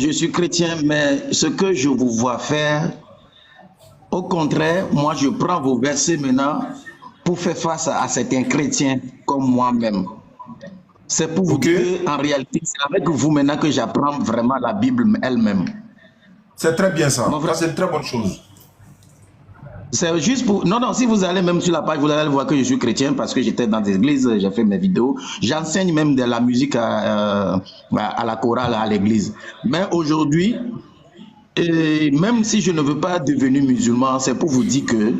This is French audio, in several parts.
je suis chrétien, mais ce que je vous vois faire, au contraire, moi je prends vos versets maintenant pour faire face à certains chrétiens comme moi-même. C'est pour vous dire qu'en réalité, c'est avec vous maintenant que j'apprends vraiment la Bible elle-même. C'est très bien ça. Ça, c'est une très bonne chose. C'est juste pour... Non, si vous allez même sur la page, vous allez voir que je suis chrétien parce que j'étais dans des églises, j'ai fait mes vidéos. J'enseigne même de la musique à la chorale, à l'église. Mais aujourd'hui, même si je ne veux pas devenir musulman, c'est pour vous dire que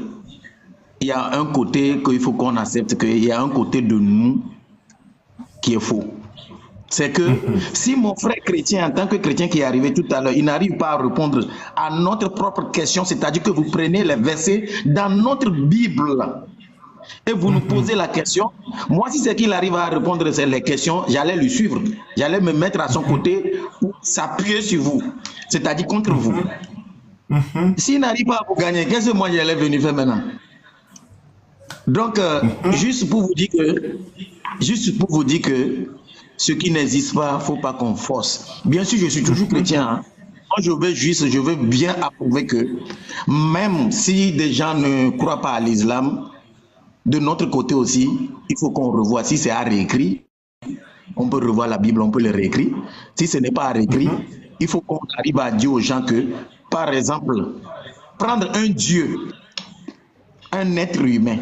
il y a un côté qu'il faut qu'on accepte, qu'il y a un côté de nous qui est faux. C'est que si mon frère chrétien, en tant que chrétien qui est arrivé tout à l'heure, il n'arrive pas à répondre à notre propre question, c'est-à-dire que vous prenez les versets dans notre Bible et vous nous posez la question, moi si c'est qu'il arrive à répondre à les questions, j'allais lui suivre, j'allais me mettre à son côté pour s'appuyer sur vous, c'est-à-dire contre vous. S'il n'arrive pas à vous gagner, qu'est-ce que moi j'allais venir faire maintenant? Donc, juste pour vous dire que ce qui n'existe pas, il ne faut pas qu'on force. Bien sûr, je suis toujours chrétien. Hein. Moi, je veux bien approuver que même si des gens ne croient pas à l'islam, de notre côté aussi, il faut qu'on revoie. Si c'est à réécrire, on peut revoir la Bible, on peut le réécrire. Si ce n'est pas à réécrire, il faut qu'on arrive à dire aux gens que, par exemple, prendre un Dieu, un être humain,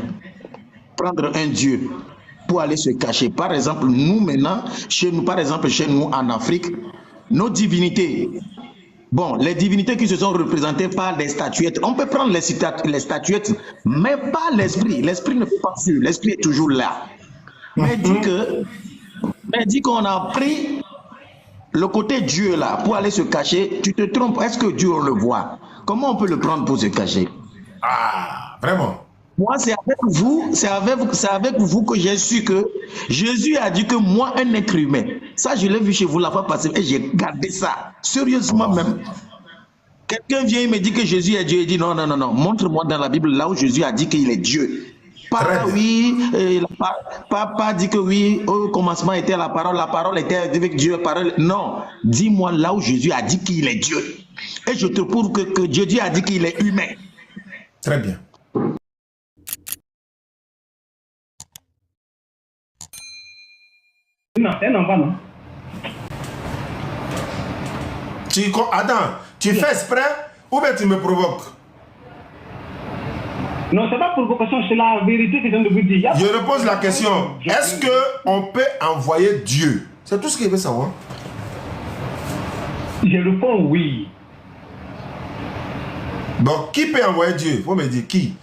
prendre un Dieu pour aller se cacher. Par exemple, nous maintenant, chez nous en Afrique, nos divinités, bon, les divinités qui se sont représentées par des statuettes, on peut prendre les statuettes, mais pas l'esprit. L'esprit ne peut pas fuir, l'esprit est toujours là. Mais dit qu'on a pris le côté Dieu là pour aller se cacher, tu te trompes. Est-ce que Dieu on le voit? Comment on peut le prendre pour se cacher? Ah, vraiment? Moi, c'est avec vous que j'ai su que Jésus a dit que moi, un être humain, ça je l'ai vu chez vous la fois passée et j'ai gardé ça, sérieusement même. Quelqu'un vient et me dit que Jésus est Dieu, il dit non, montre-moi dans la Bible là où Jésus a dit qu'il est Dieu. Pas oui, pas dit que oui, au commencement était la parole était avec Dieu, non, dis-moi là où Jésus a dit qu'il est Dieu. Et je te prouve que Jésus a dit qu'il est humain. Très bien. Non, non. Adam, tu fais exprès ou bien tu me provoques? Non, c'est pas provocation, c'est la vérité que je viens de vous dire. Je repose la question. Est-ce qu'on peut envoyer Dieu? C'est tout ce qu'il veut savoir. Je réponds oui. Donc, qui peut envoyer Dieu? Il faut me dire qui.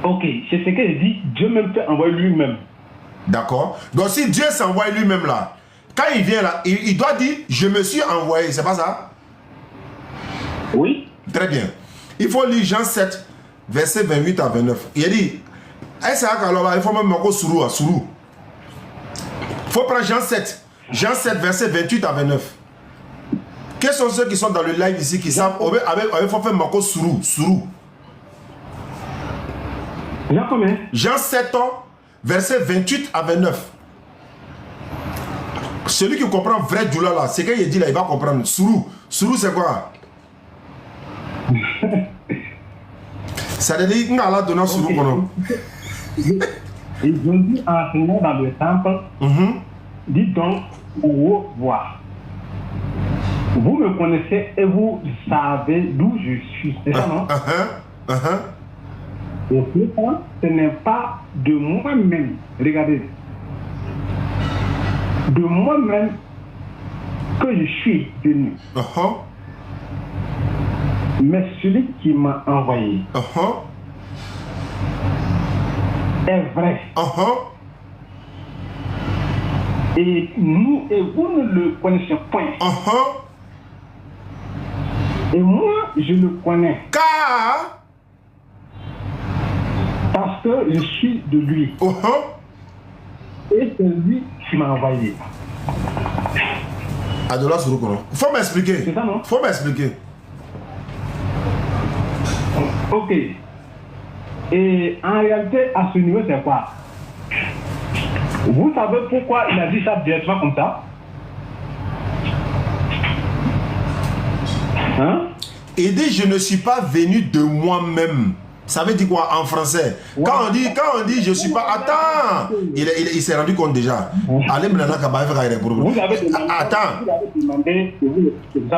Ok, c'est ce que je dis. Dieu même peut envoyer lui-même. D'accord. Donc, si Dieu s'envoie lui-même là, quand il vient là, il doit dire « Je me suis envoyé ». C'est pas ça? Oui. Très bien. Il faut lire Jean 7, versets 28 à 29. Il dit « il faut même me sourou. Il faut prendre Jean 7, versets 28 à 29. Quels sont ceux qui sont dans le live ici qui savent il faut faire Mako Sourou. Jean combien? Jean 7 verset 28 à 29. Celui qui comprend vrai Djoula là, c'est qu'il dit là, il va comprendre. Sourou c'est quoi? Ça veut dire qu'il a donné Sourou. Ils ont dit enseignant dans le temple, dites donc au revoir. Vous me connaissez et vous savez d'où je suis. C'est ça, non? Et pourtant, ce n'est pas de moi-même, regardez, de moi-même que je suis venu. Mais celui qui m'a envoyé est vrai. Et nous et vous ne le connaissez point. Et moi, je le connais. Car parce que je suis de lui. Et c'est lui qui m'a envoyé. Adola Souroukono. Faut m'expliquer. C'est ça, non? Faut m'expliquer. Ok. Et en réalité, à ce niveau, c'est quoi? Vous savez pourquoi il a dit ça directement comme ça? Il dit, je ne suis pas venu de moi-même. Ça veut dire quoi en français? Quand on dit, je ne suis pas... Attends, il s'est rendu compte déjà. Allez, attends.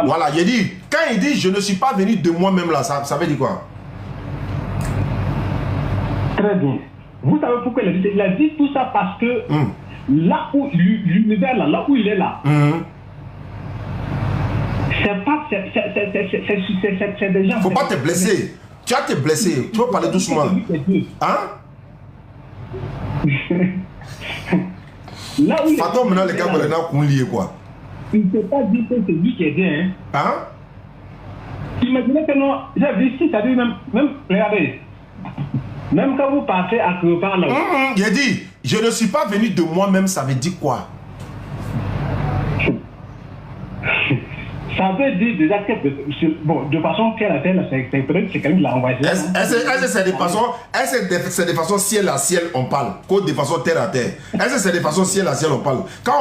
Voilà, il dit, quand il dit, je ne suis pas venu de moi-même là, ça veut dire quoi? Très bien. Vous savez pourquoi il a dit tout ça? Parce que là où l'univers, là où il est là, c'est pas... C'est des gens... Faut pas te blesser. Tu as te blessé. Tu vas parler doucement. Hein? Là où Fantôme, maintenant, les gars, maintenant, qu'on lie quoi? Il ne peut pas dire que c'est lui qui est bien. Hein? Imaginez que non, j'ai vu ici, ça dit même, regardez, même quand vous partez à Créopar, là. Il a dit, je ne suis pas venu de moi-même, ça veut dire quoi? Ça veut dire déjà que, bon, de façon terre à terre, c'est peut-être c'est quand même la envoyé. Est-ce que c'est de façon ciel à ciel on parle, qu'au de façon terre à terre? Est-ce que c'est de façon ciel à ciel on parle? Quand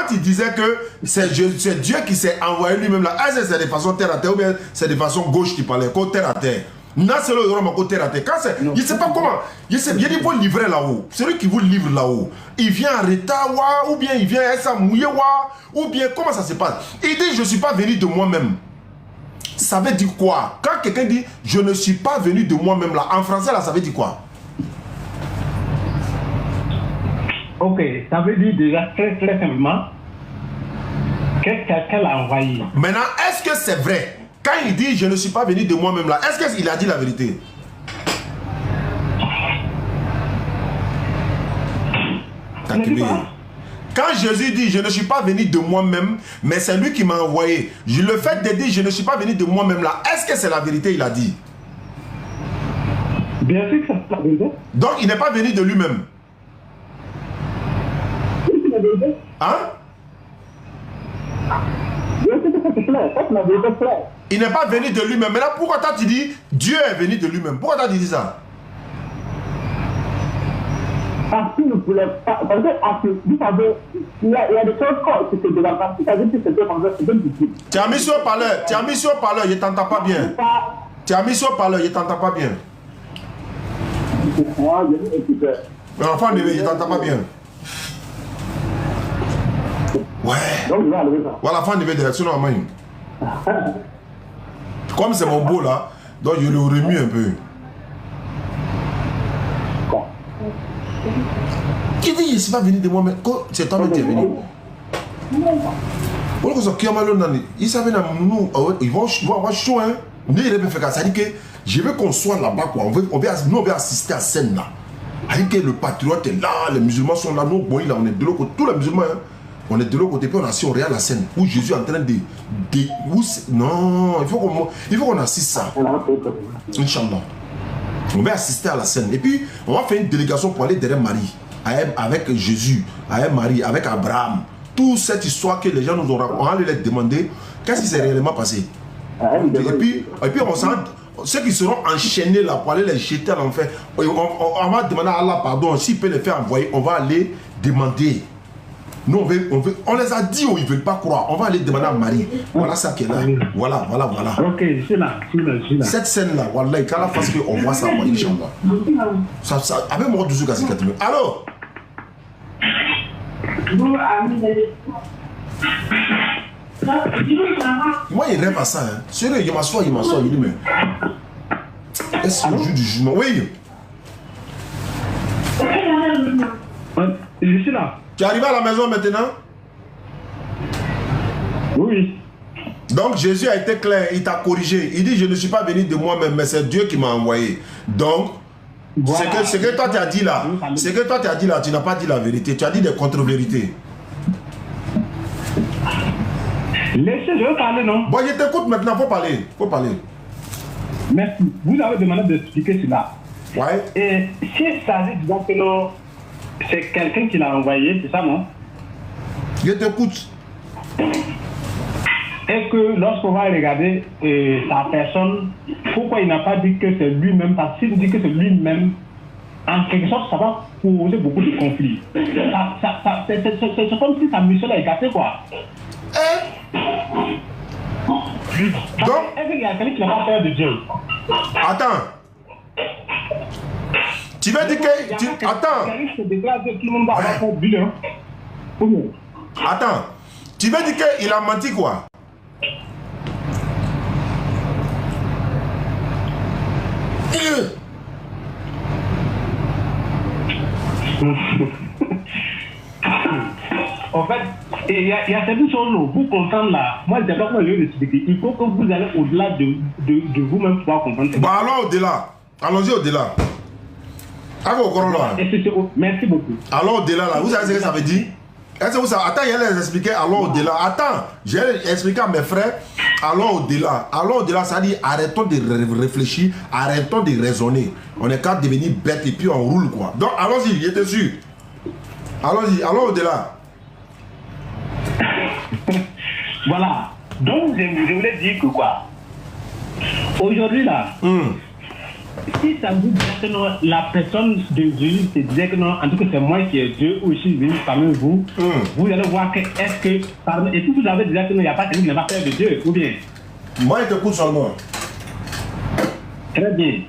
il disait que c'est Dieu qui s'est envoyé lui-même là, est-ce que c'est de façon terre à terre ou bien c'est de façon gauche qui parlait, qu'au terre à terre? Non, c'est le Rome côté terre à terre. Quand c'est, il ne sait pas comment. Il dit pour livrer là-haut. Celui qui vous livre là-haut, il vient en retard ou bien il vient à mouillé ou bien comment ça se passe? Il dit je ne suis pas venu de moi-même. Ça veut dire quoi? Quand quelqu'un dit je ne suis pas venu de moi-même là, en français là, ça veut dire quoi? Ok, ça veut dire déjà très simplement que quelqu'un l'a envoyé. Maintenant, est-ce que c'est vrai? Quand il dit je ne suis pas venu de moi-même là, est-ce qu'il a dit la vérité? Quand Jésus dit je ne suis pas venu de moi-même, mais c'est lui qui m'a envoyé. Le fait de dire je ne suis pas venu de moi-même là, est-ce que c'est la vérité? Il a dit. Bien sûr que c'est la vérité. Donc il n'est pas venu de lui-même. Hein? Il n'est pas venu de lui-même. Maintenant, pourquoi toi tu dis Dieu est venu de lui-même? Pourquoi toi tu dis ça? Parce qu'il ne voulait pas. Parce que, vous savez, il y a des choses qui se développent. C'est-à-dire que c'est comme ça, c'est difficile. Tu as mis sur parleur, je ne t'entends pas bien. Tu as mis sur parleur, je ne t'entends pas bien. Mais enfin, je ne t'entends pas bien. Ouais. Voilà, fin de direction à main. Comme c'est mon beau là, donc je le remue un peu. Qui dit je ne suis pas venu de moi, mais c'est toi qui es venu. Ils savent nous, ils vont avoir chaud, hein. Ça dit que je veux qu'on soit là-bas, quoi. Nous on veut assister à la scène là. Ça dit que le patriote est là, les musulmans sont là, nous, bon, là, on est de l'autre côté, tous les musulmans, hein. On est de l'autre côté, puis on assis, on regarde la scène où Jésus est en train de... non, il faut qu'on assiste ça. Inch'Allah. On va assister à la scène. Et puis, on va faire une délégation pour aller derrière Marie. Avec Jésus, avec Marie, avec Abraham. Toute cette histoire que les gens nous auront... On va aller les demander qu'est-ce qui s'est réellement passé. Et puis ceux qui seront enchaînés là pour aller les jeter à l'enfer, on va demander à Allah pardon. S'il peut les faire envoyer, on va aller demander. Nous, on les a dit où ils ne veulent pas croire. On va aller demander à Marie. Voilà ça qui est là. Voilà. Ok, je suis là. Cette scène-là, voilà, quand la face qu'on voit ça, ça avec moi, 12 jours, alors. Moi, il rêve à ça. Hein. Sérieux, il m'assoit. Il dit, mais. Est-ce le jour du jugement? Oui. Je suis là. Tu es arrivé à la maison maintenant? Oui. Donc Jésus a été clair, il t'a corrigé. Il dit je ne suis pas venu de moi-même, mais c'est Dieu qui m'a envoyé. Donc, voilà. Ce que toi tu as dit là, tu n'as pas dit la vérité, tu as dit des contre-vérités. Laissez, je veux parler, non? Bon, je t'écoute maintenant, faut parler. Merci. Vous avez demandé d'expliquer cela. Ouais. Et si ça dit donc que non, c'est quelqu'un qui l'a envoyé, c'est ça, non? Je t'écoute. Est-ce que lorsqu'on va regarder sa personne, pourquoi il n'a pas dit que c'est lui-même? Parce qu'il dit que c'est lui-même, en quelque sorte, ça va poser beaucoup de conflits. C'est comme si sa mission est gâtée, quoi. Donc, est-ce qu'il y a quelqu'un qui n'a pas peur de Dieu. Attends. Tu veux dire que... Attends. Attends. Tu veux dire qu'il a menti quoi? En fait, il y a certaines choses, vous comprendre là. Moi, je ne sais pas comment je vais l'expliquer. Il faut que vous allez au-delà de vous-même pour comprendre. Bon, allons au-delà. Allons-y au-delà. Merci beaucoup. Allons au-delà là. Vous savez ce que ça veut dire? Est-ce que vous savez? Attends, il y a les expliquer. Allons au-delà. Attends, j'ai expliqué à mes frères. Allons au-delà. Allons au-delà, ça dit arrêtons de réfléchir, arrêtons de raisonner. On est qu'à devenir bête et puis on roule quoi. Donc allons-y, j'étais sûr. Allons-y, allons au-delà. Voilà. Donc je voulais dire que quoi? Aujourd'hui là, si ça vous dit que non, la personne de Jésus se disait que non, en tout cas c'est moi qui est Dieu ou je suis venu parmi vous, vous allez voir que est-ce que, et si vous avez dit que non, il n'y a pas quelqu'un qui n'a pas peur de Dieu, ou bien? Moi je t'écoute seulement. Très bien.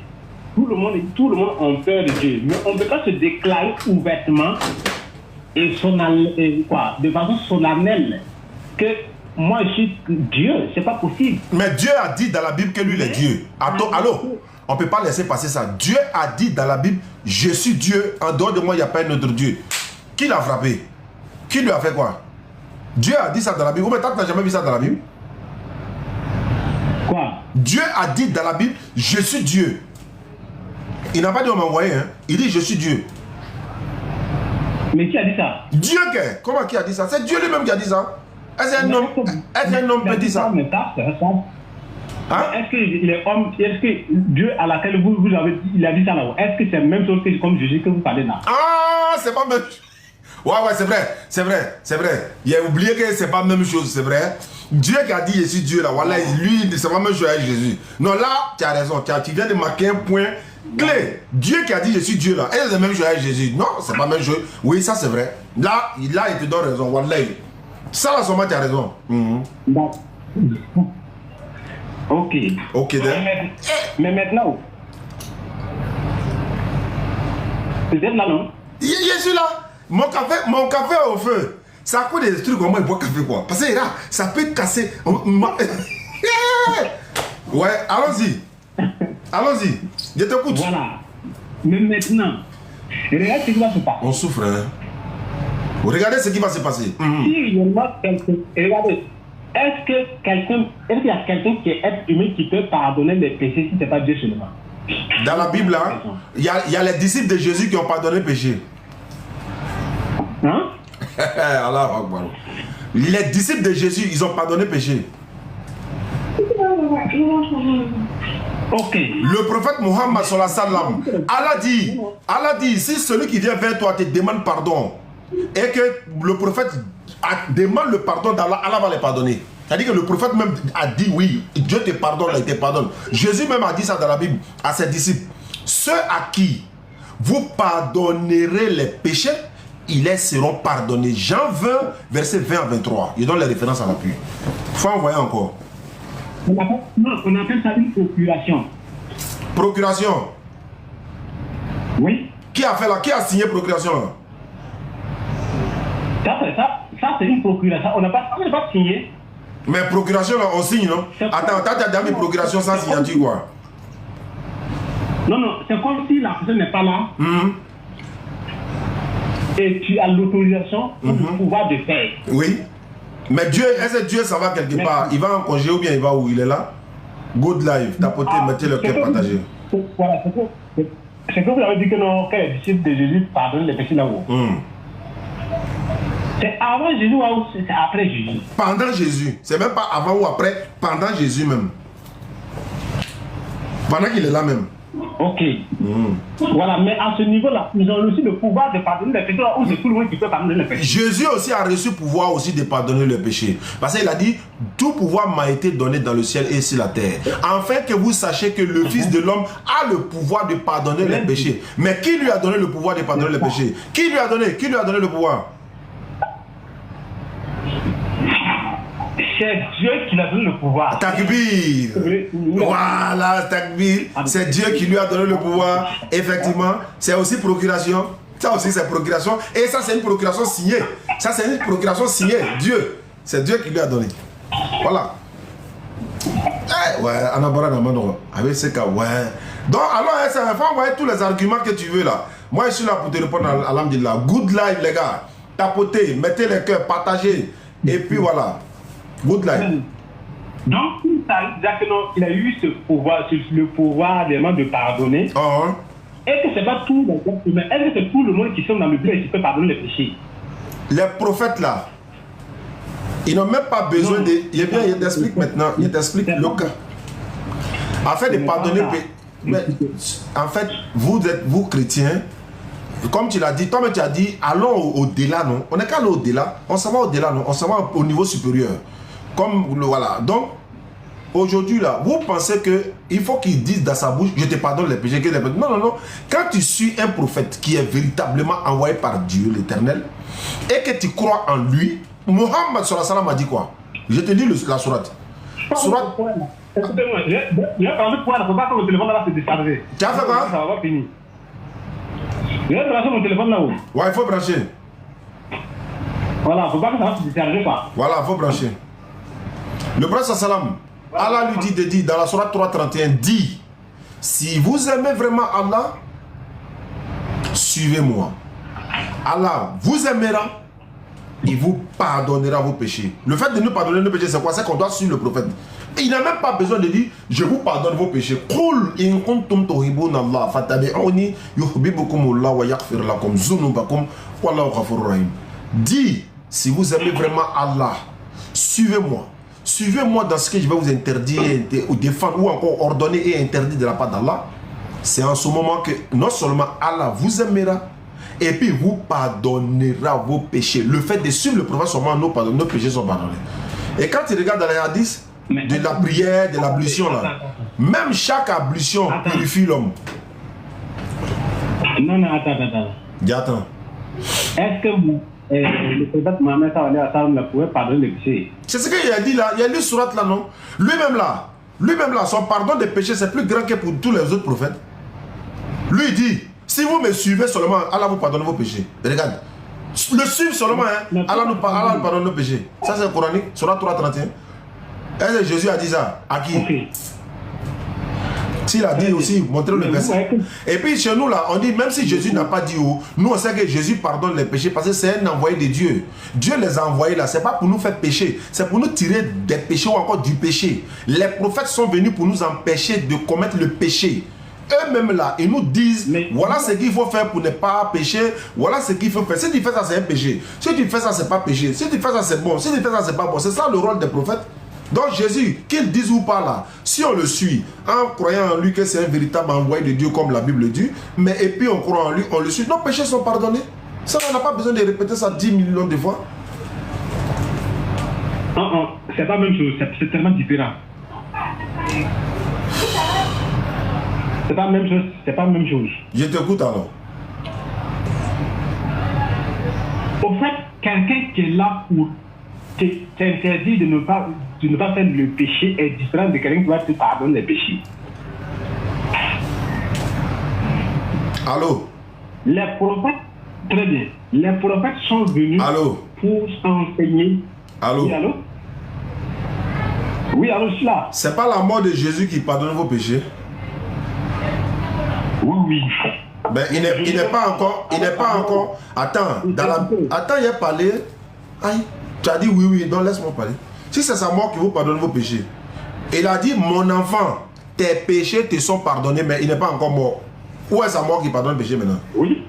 Tout le monde a peur de Dieu, mais on ne peut pas se déclarer ouvertement et de façon solennelle que moi je suis Dieu, c'est pas possible. Mais Dieu a dit dans la Bible que lui il est Dieu. Allô? On ne peut pas laisser passer ça. Dieu a dit dans la Bible, je suis Dieu, en dehors de moi il n'y a pas un autre Dieu. Qui l'a frappé? Qui lui a fait quoi? Dieu a dit ça dans la Bible. Mais toi tu n'as jamais vu ça dans la Bible? Quoi? Dieu a dit dans la Bible, je suis Dieu. Il n'a pas dit on m'a envoyé, hein. Il dit je suis Dieu. Mais qui a dit ça? Dieu que? Comment qui a dit ça? C'est Dieu lui-même qui a dit ça. Est-ce qu'un homme peut dire ça? Hein? Est-ce qu'il est homme? Est-ce que Dieu à laquelle vous avez dit, il a dit ça là-haut? Est-ce que c'est la même chose que comme Jésus que vous parlez là? Ah, c'est pas même. Ouais, c'est vrai. Il a oublié que c'est pas la même chose, c'est vrai. Dieu qui a dit je suis Dieu là, voilà, lui, c'est pas la même chose avec Jésus. Non, là, tu as raison, tu viens de marquer un point clé. Dieu qui a dit je suis Dieu là, et c'est la même chose avec Jésus. Non, c'est pas la même chose. Oui, ça c'est vrai. Là, il te donne raison, voilà. Ça là, seulement tu as raison. Bon. Ok. Mais maintenant, vous êtes là, non? Je suis là. Mon café est au feu. Ça coûte des trucs, comment il boit café quoi? Parce que là, ça peut casser. Ouais, allons-y. Allons-y. Je t'écoute. Voilà. Mais maintenant, regarde ce qui va se passer. On souffre, hein? Regardez ce qui va se passer. Si il y a quelqu'un, regardez. Est-ce qu'il y a quelqu'un qui est être humain qui peut pardonner les péchés si ce n'est pas Dieu seulement? Dans la Bible, là, il y a les disciples de Jésus qui ont pardonné le péché. Hein? Allah Akbar. Les disciples de Jésus, ils ont pardonné le péché. Ok. Le prophète Mohammed sallallahu alayhi wa sallam, Allah dit, si celui qui vient vers toi te demande pardon, et que le prophète demande le pardon d'Allah, Allah va les pardonner. C'est-à-dire que le prophète même a dit oui, Dieu te pardonne, il te pardonne. Jésus même a dit ça dans la Bible à ses disciples. Ceux à qui vous pardonnerez les péchés, ils les seront pardonnés. Jean 20, verset 20 à 23. Il donne les références à l'appui. Il faut envoyer encore. On appelle ça une procuration. Procuration? Oui. Qui a fait là? Qui a signé procuration là? Ça c'est une procuration. On n'a pas signé. Mais procuration là, on signe, non? Attends, t'as déjà mis procuration sans signature quoi? Non, c'est comme si la personne n'est pas là. Et tu as l'autorisation ou le pouvoir de faire. Oui. Mais Dieu, est-ce que Dieu ça va quelque part? Il va en congé ou bien il va où? Il est là? Good life, tapoter, mettez le cœur partagé. Voilà, c'est que vous avez dit que non, que les disciples de Jésus pardonnent les péchés là-haut. C'est avant Jésus ou c'est après Jésus? Pendant Jésus. C'est même pas avant ou après, pendant Jésus même. Pendant qu'il est là même. Ok. Voilà, mais à ce niveau-là, ils ont aussi le pouvoir de pardonner les péchés ou c'est tout le monde qui peut pardonner les péchés? Jésus aussi a reçu le pouvoir aussi de pardonner les péchés. Parce qu'il a dit, tout pouvoir m'a été donné dans le ciel et sur la terre. Afin que vous sachiez que le Fils de l'homme a le pouvoir de pardonner les péchés. Mais qui lui a donné le pouvoir de pardonner les péchés? Qui lui a donné le pouvoir? c'est Dieu qui lui a donné le pouvoir. Takbir. Voilà, Takbir. C'est Dieu qui lui a donné le pouvoir. Effectivement, c'est aussi procuration. Ça aussi, c'est procuration. Et ça, c'est une procuration signée. Ça, c'est une procuration signée. Dieu. C'est Dieu qui lui a donné. Voilà. Ouais, Anabara Namano. Avec ce cas, ouais. Donc, alors, ça va envoyer tous les arguments que tu veux là. Moi, je suis là pour te répondre à Alhamdulillah. Good life, les gars. Tapotez, mettez les cœurs, partagez. Et puis voilà. Good life. Donc, il a eu ce pouvoir, le pouvoir vraiment de pardonner. Est-ce que c'est pas tout le monde, est-ce que c'est tout le monde qui sont dans le blé et qui peut pardonner les péchés? Les prophètes là, ils n'ont même pas besoin de. Il t'explique maintenant, il t'explique le cas. En fait, de pardonner. Mais, en fait, vous chrétiens, comme tu l'as dit, toi tu as dit, allons au-delà, non? On n'est qu'à aller au-delà, on s'en va au-delà, non? On s'en va au niveau supérieur. Comme, voilà. Donc, aujourd'hui, là, vous pensez qu'il faut qu'il dise dans sa bouche, je te pardonne les péchés. Non, non, non. Quand tu suis un prophète qui est véritablement envoyé par Dieu, l'Éternel, et que tu crois en lui, Mohammed sallallahu alayhi wa sallam a dit quoi? Je te dis la sourate. Sourate. Écoutez-moi, il a parlé de quoi? Il ne faut pas que le téléphone là se décharger. Tu as fait quoi? Ça va pas finir. Il a branché mon téléphone là-haut. Ouais, il faut brancher. Voilà, il ne faut pas que ça va se décharger quoi. Voilà, il faut brancher. Le prophète sallam, Allah lui dit dans la sourate 3:31, dit, si vous aimez vraiment Allah, suivez-moi. Allah vous aimera, il vous pardonnera vos péchés. Le fait de nous pardonner nos péchés, c'est quoi? C'est qu'on doit suivre le prophète. Et il n'a même pas besoin de dire, je vous pardonne vos péchés. Qul in kuntum tuhibbuna Allah fattabi'uni yuhibbukumullah wa yaghfir lakum dhunubakum wallahu ghafurur rahim. Dis, si vous aimez vraiment Allah, suivez-moi. Suivez-moi dans ce que je vais vous interdire ou défendre ou encore ordonner et interdire de la part d'Allah. C'est en ce moment que non seulement Allah vous aimera et puis vous pardonnera vos péchés. Le fait de suivre le prophète, seulement nos péchés sont pardonnés. Et quand tu regardes dans les hadiths, de la prière, de l'ablution là, même chaque ablution purifie l'homme. Non, attends. Dis attends. Est-ce que vous, le prophète Mohammed ne pouvait pardonner les péchés? C'est ce qu'il a dit là, il a lu surat là, non? Lui-même là, son pardon des péchés c'est plus grand que pour tous les autres prophètes. Lui il dit, si vous me suivez seulement, Allah vous pardonne vos péchés. Regarde, le suivre seulement, hein, Allah nous pardonne nos péchés. Ça c'est coranique, surat 3:31. Est-ce que Jésus a dit ça? À qui? Okay. S'il a dit aussi, montrez le verset. Et puis chez nous là, on dit, même si Jésus n'a pas dit où, nous on sait que Jésus pardonne les péchés parce que c'est un envoyé de Dieu. Dieu les a envoyés là, c'est pas pour nous faire pécher, c'est pour nous tirer des péchés ou encore du péché. Les prophètes sont venus pour nous empêcher de commettre le péché. Eux-mêmes là, ils nous disent, voilà ce qu'il faut faire pour ne pas pécher, voilà ce qu'il faut faire. Si tu fais ça, c'est un péché. Si tu fais ça, c'est pas péché. Si tu fais ça, c'est bon. Si tu fais ça, c'est pas bon. C'est ça le rôle des prophètes. Donc Jésus, qu'il dise ou pas là, si on le suit, en croyant en lui que c'est un véritable envoyé de Dieu comme la Bible dit, mais et puis on croit en lui, on le suit, nos péchés sont pardonnés. Ça, on n'a pas besoin de répéter ça 10 millions de fois. Non, c'est pas la même chose, c'est tellement différent. C'est pas la même chose, c'est pas la même chose. Je t'écoute alors. Au fait, quelqu'un qui est là pour t'interdire de ne pas faire le péché est différent de quelqu'un qui va te pardonner les péchés. Allô? Les prophètes, très bien, les prophètes sont venus pour enseigner. Allô? Oui, allô? Oui, allô, je suis là. C'est pas la mort de Jésus qui pardonne vos péchés? Oui. Ben, il n'est pas encore. Attends, attends, il a parlé. Aïe. Tu as dit oui, donc laisse-moi parler. Si c'est sa mort qui vous pardonne vos péchés, il a dit, mon enfant, tes péchés te sont pardonnés, mais il n'est pas encore mort. Où est sa mort qui pardonne le péché maintenant? Oui.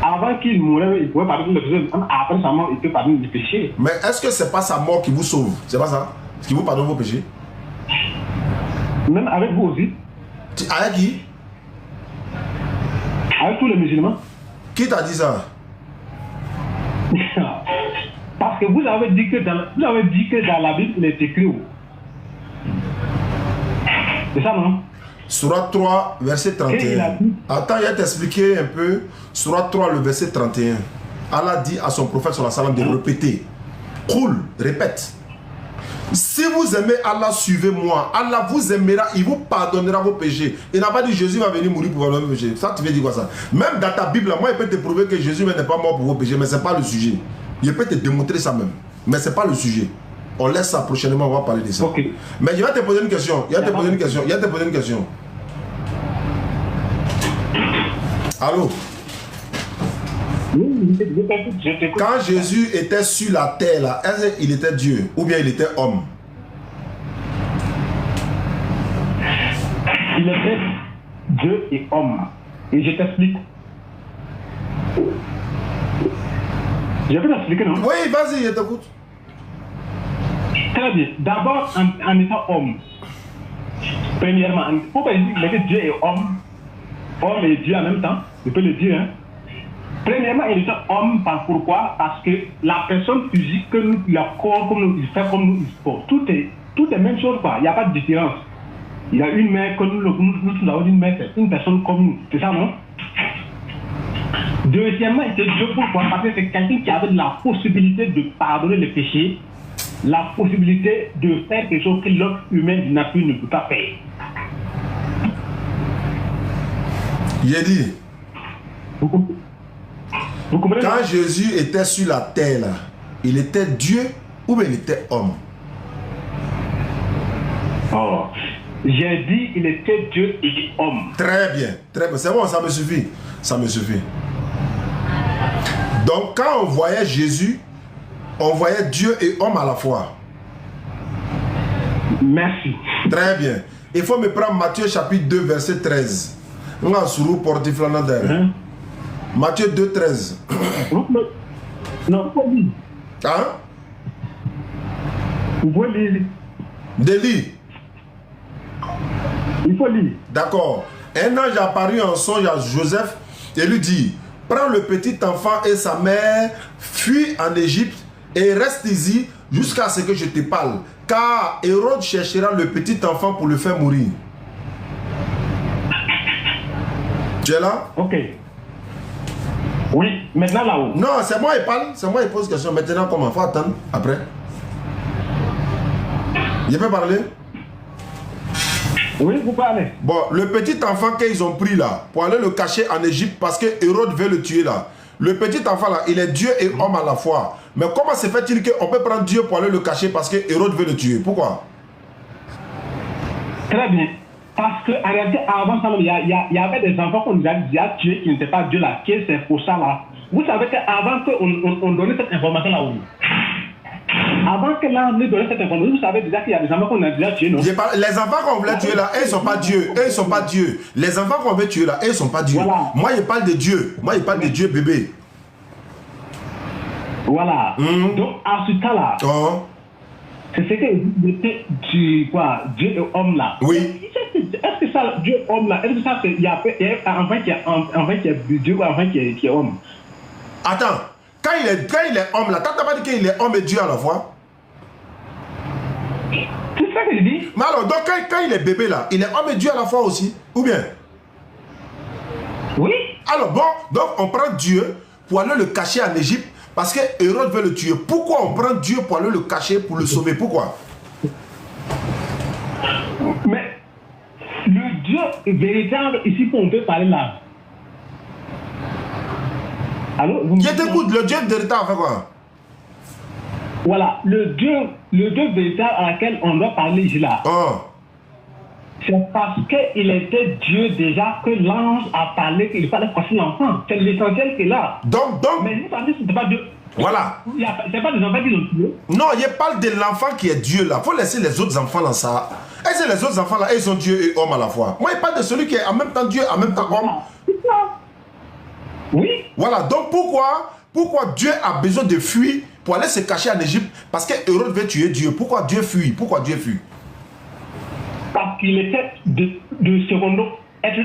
Avant qu'il mourait, il pouvait pardonner le péché. Après sa mort, il peut pardonner le péché. Mais est-ce que c'est pas sa mort qui vous sauve? C'est pas ça? Ce qui vous pardonne vos péchés? Même avec vous aussi. Avec qui? Avec tous les musulmans. Qui t'a dit ça? Parce que vous avez dit que dans la Bible, il est écrit. C'est ça, non? Surat 3, verset 31. Attends, il va t'expliquer un peu. Surat 3, le verset 31. Allah dit à son prophète sur la salam de répéter. Cool, répète. Si vous aimez Allah, suivez-moi. Allah vous aimera, il vous pardonnera vos péchés. Il n'a pas dit Jésus va venir mourir pour vos péchés. Ça, tu veux dire quoi ça? Même dans ta Bible, moi, il peut te prouver que Jésus n'est pas mort pour vos péchés, mais ce n'est pas le sujet. Il peut te démontrer ça même. Mais ce n'est pas le sujet. On laisse ça prochainement, on va parler de ça. Okay. Mais je vais te poser une question. Je vais te poser une question. Je vais te poser une question. Allô? Quand Jésus était sur la terre, là, est-ce qu'il était Dieu ou bien il était homme? Il était Dieu et homme. Et je t'explique. Je peux t'expliquer, non? Oui, vas-y, je t'écoute. Très bien. D'abord, en étant homme. Premièrement, pourquoi il dit qu'il était Dieu et homme? Homme et Dieu en même temps. Je peux le dire, hein? Premièrement, il était homme, pourquoi? Parce que la personne physique que nous, le corps comme nous, il fait comme nous, il porte. Tout est même chose, quoi. Il n'y a pas de différence. Il y a une main comme nous avons une main, c'est une personne comme nous. C'est ça, non? Deuxièmement, il était Dieu, pourquoi? Parce que c'est quelqu'un qui avait la possibilité de pardonner les péchés, la possibilité de faire quelque chose que l'autre humain de nature ne peut pas faire. Il a dit. Vous comprenez? Quand Jésus était sur la terre, là, il était Dieu ou bien il était homme? Oh. J'ai dit il était Dieu et homme. Très bien, très bien. C'est bon, ça me suffit. Ça me suffit. Donc, quand on voyait Jésus, on voyait Dieu et homme à la fois. Merci. Très bien. Il faut me prendre Matthieu chapitre 2, verset 13. Matthieu 2, 13. Non, faut lire. Hein? Vous pouvez lire. Délit. Il faut lire. D'accord. Un ange apparut en songe à Joseph et lui dit: prends le petit enfant et sa mère, fuis en Égypte et reste ici jusqu'à ce que je te parle. Car Hérode cherchera le petit enfant pour le faire mourir. Tu es là? Ok. Oui, maintenant là-haut. Non, c'est moi qui parle, c'est moi qui pose question. Maintenant comment? Faut attendre après. Je peux parler? Oui, vous parlez. Bon, le petit enfant qu'ils ont pris là, pour aller le cacher en Égypte parce que Hérode veut le tuer là. Le petit enfant là, il est Dieu et homme à la fois. Mais comment se fait-il qu'on peut prendre Dieu pour aller le cacher parce que Hérode veut le tuer? Pourquoi? Très bien. Parce qu'en réalité, avant ça, il y avait des enfants qu'on nous a déjà tués qui n'étaient pas Dieu là, qui c'est pour ça là. Vous savez qu'avant qu'on donnait cette information là, oui. Avant que là, on nous donnait cette information, vous savez déjà qu'il y a des enfants qu'on a déjà tués, non? Les enfants qu'on voulait tuer là, eux, ils ne sont pas Dieu. Eux, ils ne sont pas Dieu. Les enfants qu'on veut tuer là, eux, ils ne sont pas Dieu. Voilà. Moi, je parle de Dieu. Moi, je parle de Dieu bébé. Voilà. Donc, à ce temps-là, Oh. c'est ce que était Dieu et homme là. Oui. Est-ce que ça, Dieu et homme là, est-ce que ça, il y a un enfant qui est Dieu ou un enfant qui est homme? Attends. Quand il est homme là, t'as pas dit qu'il est homme et Dieu à la fois? C'est ça que je dis. Mais alors, donc quand il est bébé là, il est homme et Dieu à la fois aussi? Ou bien? Oui. Alors bon, donc on prend Dieu pour aller le cacher en Égypte parce que Hérode veut le tuer. Pourquoi on prend Dieu pour aller le cacher, pour le sauver? Pourquoi? Mais le Dieu véritable, ici, qu'on peut parler là. Allô? Je t'écoute, le Dieu véritable fait quoi? Voilà, le Dieu véritable à laquelle on doit parler ici là. Oh. C'est parce qu'il était Dieu déjà que l'ange a parlé qu'il fallait passer l'enfant. C'est l'essentiel qu'il a. Donc. Mais nous, ce n'était pas Dieu. Voilà. C'est pas des enfants qui l'ont tué. Non, je parle de l'enfant qui est Dieu là. Faut laisser les autres enfants là ça. Et c'est les autres enfants là, ils sont Dieu et homme à la fois. Moi, je parle de celui qui est en même temps Dieu, en même temps homme. C'est ça. Oui. Voilà, donc pourquoi Dieu a besoin de fuir pour aller se cacher en Égypte? Parce que Hérode veut tuer Dieu. Pourquoi Dieu fuit? Pourquoi Dieu fuit? Parce qu'il était de seconde être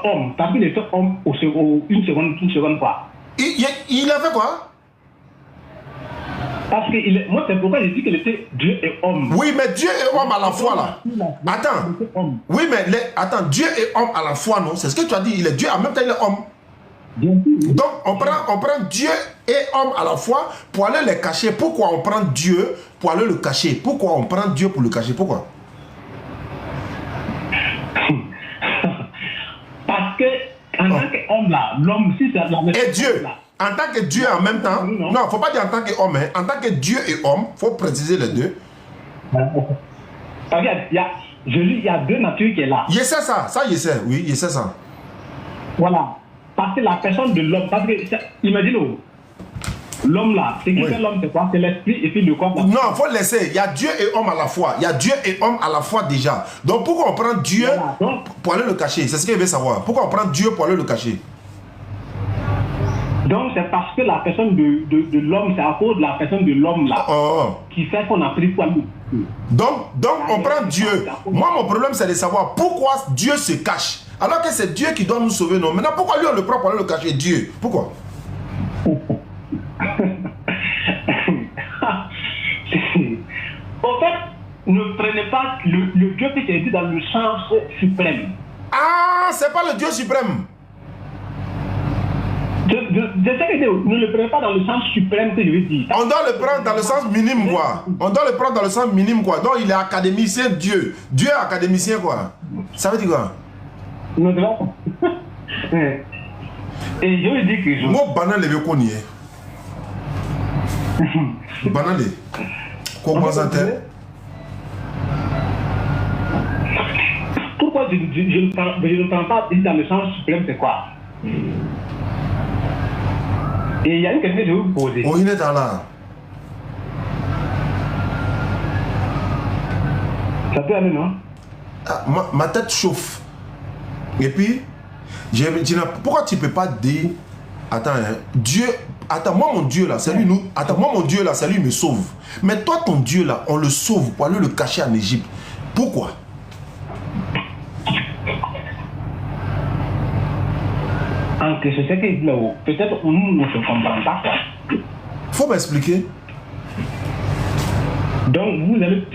homme. Parce qu'il était homme une seconde fois. Il a fait quoi? Parce que moi, c'est pourquoi j'ai dit qu'il était Dieu et homme. Oui, mais Dieu et homme à la fois là. Attends. Oui, mais attends, Dieu et homme à la fois, non? C'est ce que tu as dit. Il est Dieu, en même temps il est homme. Donc on prend Dieu et homme à la fois pour aller les cacher. Pourquoi on prend Dieu pour aller le cacher? Pourquoi on prend Dieu pour le cacher? Pourquoi? Parce que en tant qu'homme là, l'homme, si c'est la même Et Dieu, là, en tant que Dieu en même temps, non, il ne faut pas dire en tant qu'homme, hein. En tant que Dieu et homme, il faut préciser les deux. Regarde, Jésus, il y a deux natures qui est là. Je sais ça, je sais, oui, je sais ça. Voilà. Parce que la personne de l'homme, parce que, imaginez-vous, l'homme là, c'est qui fait l'homme, c'est quoi? C'est l'esprit et puis le corps. Non, il faut laisser. Il y a Dieu et homme à la fois. Il y a Dieu et homme à la fois déjà. Donc pourquoi on prend Dieu pour aller le cacher? C'est ce qu'il veut savoir. Pourquoi on prend Dieu pour aller le cacher? Donc c'est parce que la personne de l'homme, c'est à cause de la personne de l'homme là qui fait qu'on a pris quoi nous. Donc on prend Dieu. Moi mon problème c'est de savoir pourquoi Dieu se cache. Alors que c'est Dieu qui doit nous sauver. Non. Maintenant pourquoi lui on le prend pour aller le cacher? Dieu. Pourquoi? Au fait, ne prenez pas le Dieu qui est dit dans le sens suprême. Ah, c'est pas le Dieu suprême. Je sais que ne le prenez pas dans le sens suprême que je veux dire. On doit le prendre dans le sens minime quoi. On doit le prendre dans le sens minime quoi. Donc il est académicien Dieu. Dieu est académicien quoi. Ça veut dire quoi? Non, et je veux dire que je... Moi, banal le qu'on y est. Banal. Comment ça t'est? Pourquoi je ne prends pas dans le sens suprême, c'est quoi? Et il y a une question que je vais vous poser. Oh, il est là. Ça peut aller, non? Ah, ma tête chauffe. Et puis, pourquoi tu ne peux pas dire, attends, hein, Dieu, attends, moi mon Dieu là, c'est lui nous, attends, moi mon Dieu là, c'est lui me sauve. Mais toi ton Dieu là, on le sauve pour aller le cacher en Égypte. Pourquoi? C'est ce qu'il dit là-haut. Peut-être nous ne se comprenons pas. Faut m'expliquer. Donc vous allez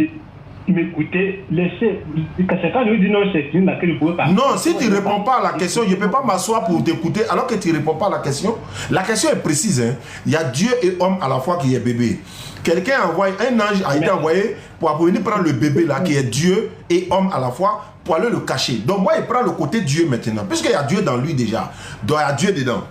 m'écouter, laissez. C'est quand je vous dis non, c'est une laquelle vous pouvez pas. Non, si tu ne réponds pas à la question, je ne peux pas m'asseoir pour t'écouter alors que tu ne réponds pas à la question. La question est précise. Hein. Il y a Dieu et homme à la fois qui est bébé. Quelqu'un a envoyé, un ange a été envoyé pour venir prendre le bébé là qui est Dieu et homme à la fois pour aller le cacher. Donc moi, il prend le côté Dieu maintenant. Puisqu'il y a Dieu dans lui déjà. Donc il y a Dieu dedans.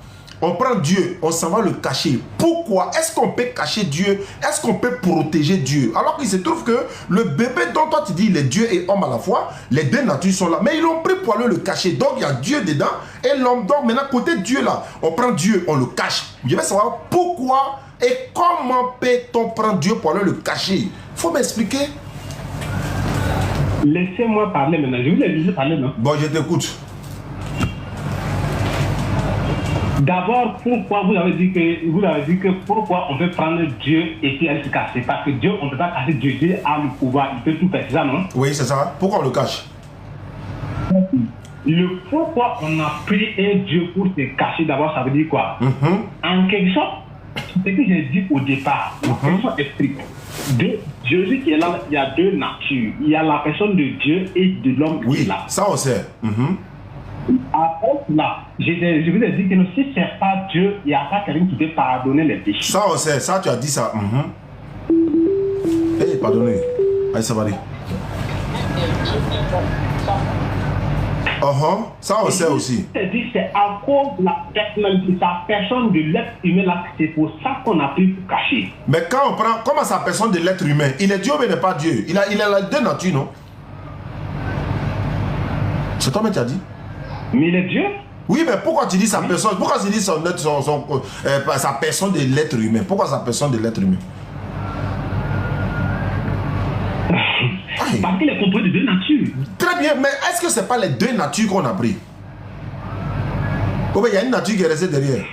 On prend Dieu, on s'en va le cacher. Pourquoi? Est-ce qu'on peut cacher Dieu? Est-ce qu'on peut protéger Dieu? Alors qu'il se trouve que le bébé dont toi tu dis il est Dieu et homme à la fois, les deux natures sont là. Mais ils l'ont pris pour aller le cacher. Donc il y a Dieu dedans et l'homme. Donc maintenant côté Dieu là, on prend Dieu, on le cache. Je vais savoir pourquoi et comment peut-on prendre Dieu pour aller le cacher? Il faut m'expliquer. Laissez-moi parler maintenant. Je vous laisse parler, non? Bon, je t'écoute. D'abord, pourquoi vous avez dit que pourquoi on peut prendre Dieu et puis aller se cacher? Parce que Dieu, on ne peut pas cacher Dieu. Dieu a le pouvoir, il peut tout faire, c'est ça, non? Oui, c'est ça. Pourquoi on le cache? Le pourquoi on a pris un Dieu pour se cacher, d'abord, ça veut dire quoi? En quelque sorte, ce que j'ai dit au départ, la personne explique. Jésus qui est là, il y a deux natures. Il y a la personne de Dieu et de l'homme qui est là. Ça on sait. Après là, je vous ai dit que si ce n'est pas Dieu, il n'y a pas quelqu'un qui peut pardonner les péchés. Ça on sait, ça tu as dit ça. Hey, pardonnez. Allez, ça va aller. Ça on sait aussi. C'est à cause de la personnalité, sa personne de l'être humain là, c'est pour ça qu'on a pris pour cacher. Mais quand on prend, comment sa personne de l'être humain, il est Dieu mais il n'est pas Dieu. Il a la deux natures, non? C'est toi qui as dit? Mais il est Dieu? Oui, mais pourquoi tu dis sa personne? Pourquoi tu dis sa personne de l'être humain? Pourquoi sa personne de l'être humain? Parce qu'il est composé de deux natures. Très bien, mais est-ce que ce n'est pas les deux natures qu'on a pris? Il y a une nature qui est restée derrière.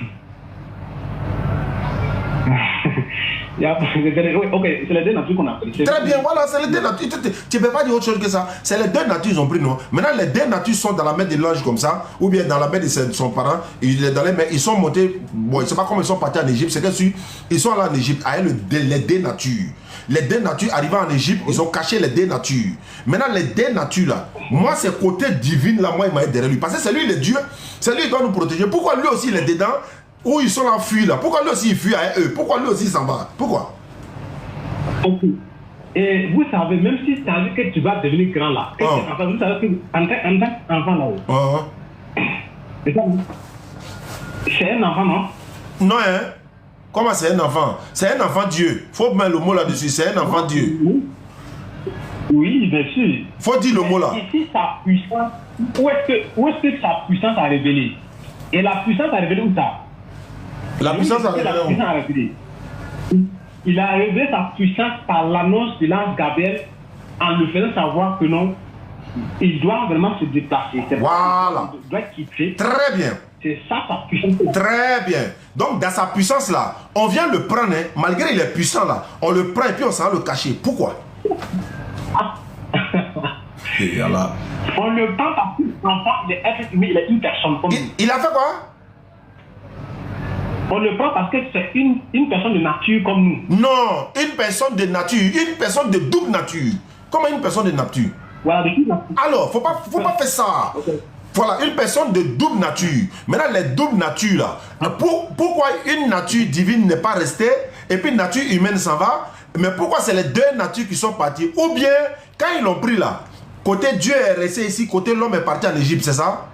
Ok, c'est les deux natures qu'on a pris. Très bien, voilà, c'est les deux natures. Tu ne peux pas dire autre chose que ça. C'est les deux natures qu'ils ont pris, non? Maintenant, les deux natures sont dans la main de l'ange comme ça, ou bien dans la main de son parent. Dans les mains, ils sont montés. Bon, je ne sais pas comment ils sont partis en Égypte. C'est que ils sont là en Égypte avec les deux natures. les deux natures arrivant en Égypte, ils ont caché les deux natures. Maintenant, les deux natures là, moi, c'est côté divin là, moi, il m'a derrière lui. Parce que c'est lui le Dieu, c'est lui qui doit nous protéger. Pourquoi lui aussi il est dedans, où ils sont en fuite là? Pourquoi lui aussi il fuit à eux? Pourquoi lui aussi il s'en va? Pourquoi? Ok. Et vous savez, même si ça veut dire que tu vas devenir grand là, que vous savez qu'en tant qu'enfant là-haut, c'est un enfant, non? Non, hein? Comment c'est un enfant? C'est un enfant Dieu. Faut mettre le mot là-dessus, c'est un enfant Dieu. Oui, bien sûr. Faut dire le mot là. Ici, sa puissance, où est-ce que sa puissance a révélé? Et la puissance a révélé où ça? La puissance a révélé où? Il a révélé sa puissance par l'annonce de l'ange Gabriel en lui faisant savoir que non, il doit vraiment se déplacer. Voilà. Il doit quitter. Très bien. C'est ça sa puissance. Très bien. Donc dans sa puissance là, on vient le prendre, hein, malgré il est puissant là, on le prend et puis on s'en va le cacher. Pourquoi? Et là. On le prend parce que l'enfant, il est une personne comme nous. Il a fait quoi? On le prend parce que c'est une personne de nature comme nous. Non, une personne de nature, une personne de double nature. Comment une personne de nature? Voilà, de toute nature. Alors, faut pas faire ça. Okay. Voilà, une personne de double nature. Maintenant, les doubles natures là. Pourquoi une nature divine n'est pas restée et puis une nature humaine s'en va? Mais pourquoi c'est les deux natures qui sont parties? Ou bien, quand ils l'ont pris là, côté Dieu est resté ici, côté l'homme est parti en Égypte, c'est ça?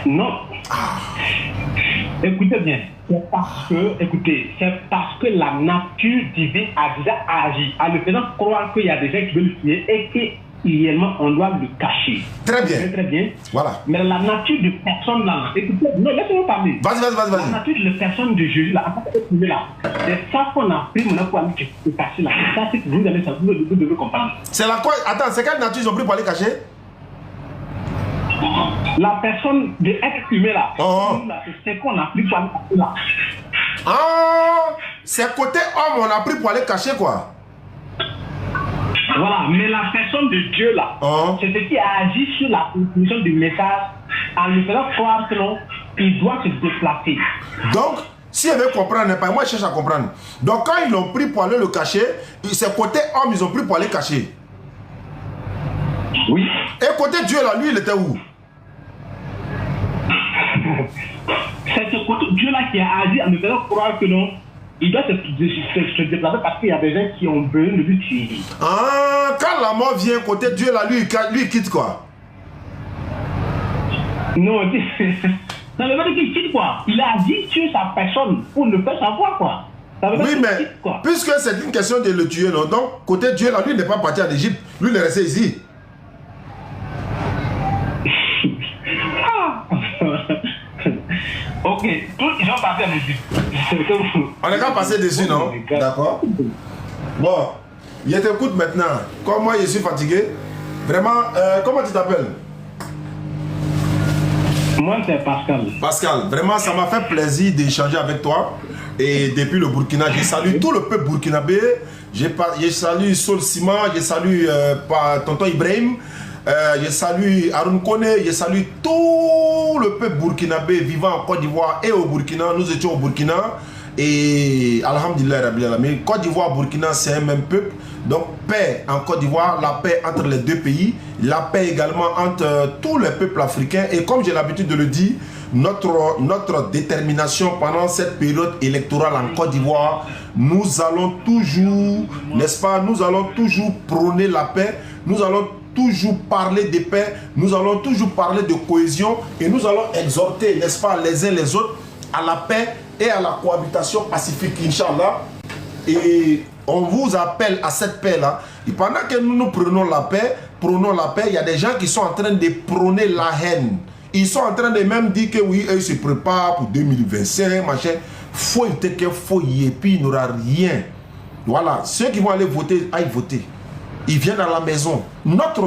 Non. Écoutez bien, c'est parce que la nature divine a déjà agi en le faisant croire qu'il y a des gens qui veulent le tuer et que réellement on doit le cacher. Très bien. Très bien. Voilà. Mais la nature de personne là, écoutez, non, laissez-moi parler. Vas-y. La nature de personne de Jésus là, c'est ça qu'on a pris maintenant pour aller le cacher là. C'est ça que vous devez comprendre. C'est la quoi? Attends, c'est quelle nature ils ont pris pour aller cacher? La personne de être humain là, c'est ce qu'on a pris pour aller cacher là. Ah, c'est côté homme on a pris pour aller cacher quoi? Voilà, mais la personne de Dieu là, c'est ce qui a agi sur la transmission du message en lui faisant croire que non, il doit se déplacer. Donc, si elle veut comprendre, pas moi je cherche à comprendre. Donc quand ils l'ont pris pour aller le cacher, c'est côté homme ils ont pris pour aller cacher. Oui. Et côté Dieu là, lui il était où? C'est ce côté Dieu là qui a agi en lui faisant croire que non, il doit se déplacer parce qu'il y a des gens qui ont besoin de lui tuer. Ah, quand la mort vient, côté Dieu là, lui il quitte quoi? Non, ça veut dire qu'il quitte quoi? Il a dit tuer sa personne pour le faire savoir quoi. Oui, mais puisque c'est une question de le tuer, non? Donc, côté Dieu là, lui il n'est pas parti en Égypte, lui il est resté ici. Ok, tous ils ont passé en Égypte. On n'est pas passé dessus, non? D'accord. Bon, je t'écoute maintenant. Comme moi, je suis fatigué. Vraiment, comment tu t'appelles? Moi, c'est Pascal. Pascal, vraiment, ça m'a fait plaisir d'échanger avec toi. Et depuis le Burkina, je salue tout le peuple burkinabé. Je salue Sol Sima, je salue Tonton Ibrahim. Je salue Arun Kone, je salue tout le peuple burkinabé vivant en Côte d'Ivoire et au Burkina. Nous étions au Burkina et alhamdulillah Rabbil Alamin. Côte d'Ivoire, Burkina, c'est un même peuple. Donc paix en Côte d'Ivoire, la paix entre les deux pays, la paix également entre tous les peuples africains. Et comme j'ai l'habitude de le dire, notre détermination pendant cette période électorale en Côte d'Ivoire, nous allons toujours, n'est-ce pas, nous allons toujours prôner la paix, nous allons toujours parler de paix, nous allons toujours parler de cohésion et nous allons exhorter, n'est-ce pas, les uns les autres à la paix et à la cohabitation pacifique, Inch'Allah. Et on vous appelle à cette paix-là. Et pendant que nous prenons la paix, il y a des gens qui sont en train de prôner la haine. Ils sont en train de même dire que oui, eux, ils se préparent pour 2025, machin. Faut y et puis il n'y aura rien. Voilà, ceux qui vont aller voter, aillent voter. Ils viennent à la maison. Notre